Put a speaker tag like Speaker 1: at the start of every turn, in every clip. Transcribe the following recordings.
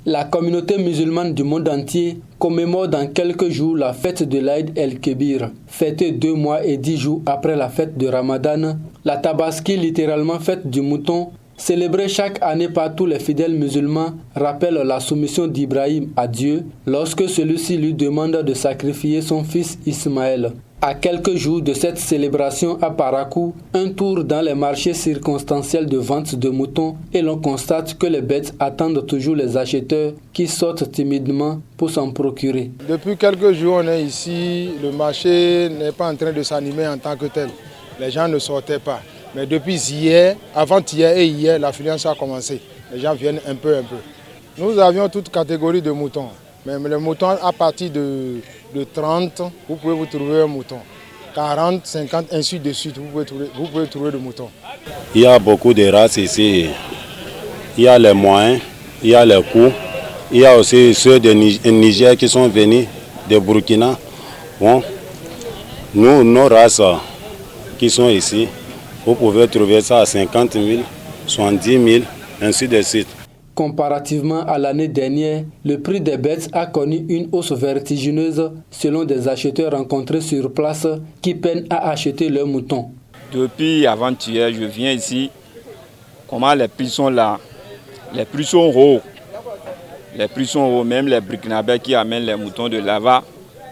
Speaker 1: La communauté musulmane du monde entier commémore dans quelques jours la fête de l'Aïd el-Kébir, fêtée 2 mois et 10 jours après la fête de Ramadan. La Tabaski, littéralement fête du mouton, célébrée chaque année par tous les fidèles musulmans, rappelle la soumission d'Ibrahim à Dieu lorsque celui-ci lui demande de sacrifier son fils Ismaël. À quelques jours de cette célébration à Parakou, un tour dans les marchés circonstanciels de vente de moutons et l'on constate que les bêtes attendent toujours les acheteurs qui sortent timidement pour s'en procurer.
Speaker 2: Depuis quelques jours, on est ici, le marché n'est pas en train de s'animer en tant que tel. Les gens ne sortaient pas. Mais depuis hier, avant-hier et hier, l'affluence a commencé. Les gens viennent un peu. Nous avions toute catégorie de moutons. Mais les moutons, à partir de 30, vous pouvez vous trouver un mouton. 40, 50, ainsi de suite, vous pouvez trouver des moutons.
Speaker 3: Il y a beaucoup de races ici. Il y a les moyens, il y a les courts. Il y a aussi ceux de Niger qui sont venus, de Burkina. Bon, nos races qui sont ici, vous pouvez trouver ça à 50 000, 70 000, ainsi de suite.
Speaker 1: Comparativement à l'année dernière, le prix des bêtes a connu une hausse vertigineuse selon des acheteurs rencontrés sur place qui peinent à acheter leurs moutons.
Speaker 4: Depuis avant-hier, je viens ici. Comment les prix sont là? Les prix sont hauts. Les prix sont hauts. Même les Burkinabés qui amènent les moutons de là-bas,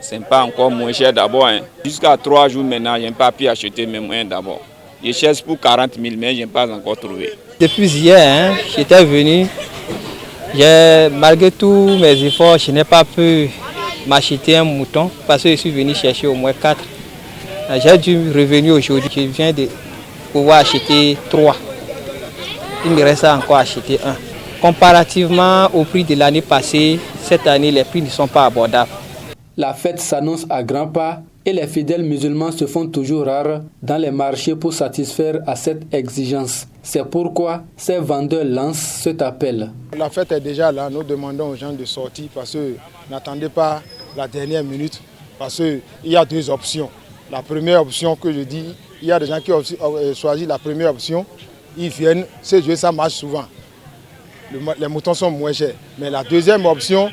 Speaker 4: ce n'est pas encore moins cher d'abord. Jusqu'à 3 jours maintenant, je n'ai pas pu acheter mes moyens d'abord. Je cherche pour 40 000, mais je n'ai pas encore trouvé.
Speaker 5: Depuis hier, j'étais venu. Malgré tous mes efforts, je n'ai pas pu m'acheter un mouton parce que je suis venu chercher au moins 4. J'ai dû revenir aujourd'hui. Je viens de pouvoir acheter 3. Il me reste encore à acheter 1. Comparativement au prix de l'année passée, cette année, les prix ne sont pas abordables.
Speaker 1: La fête s'annonce à grands pas et les fidèles musulmans se font toujours rares dans les marchés pour satisfaire à cette exigence. C'est pourquoi ces vendeurs lancent cet appel.
Speaker 2: La fête est déjà là, nous demandons aux gens de sortir parce que n'attendez pas la dernière minute parce qu'il y a 2 options. La première option que je dis, il y a des gens qui ont choisi la première option, ils viennent, ces jeux ça marche souvent. Les moutons sont moins chers. Mais la deuxième option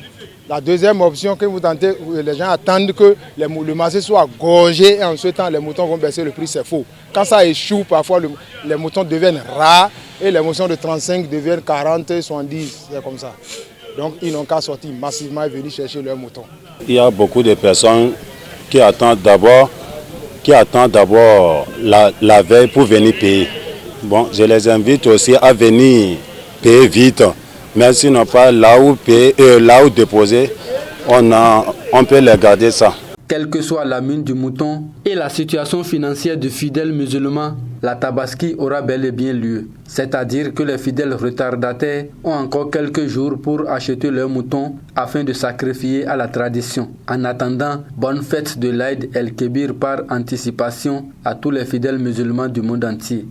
Speaker 2: que vous tentez, les gens attendent que le marché soit gorgé et en ce temps les moutons vont baisser le prix, c'est faux. Quand ça échoue, parfois les moutons deviennent rares et les moutons de 35 deviennent 40, 70, c'est comme ça. Donc ils n'ont qu'à sortir massivement et venir chercher leurs moutons.
Speaker 3: Il y a beaucoup de personnes qui attendent d'abord la veille pour venir payer. Bon, je les invite aussi à venir payer vite. Mais sinon pas là où déposer, on peut les garder ça.
Speaker 1: Quelle que soit la mine du mouton et la situation financière du fidèle musulman, la Tabaski aura bel et bien lieu. C'est-à-dire que les fidèles retardataires ont encore quelques jours pour acheter leurs moutons afin de sacrifier à la tradition. En attendant, bonne fête de l'Aïd el-Kébir par anticipation à tous les fidèles musulmans du monde entier.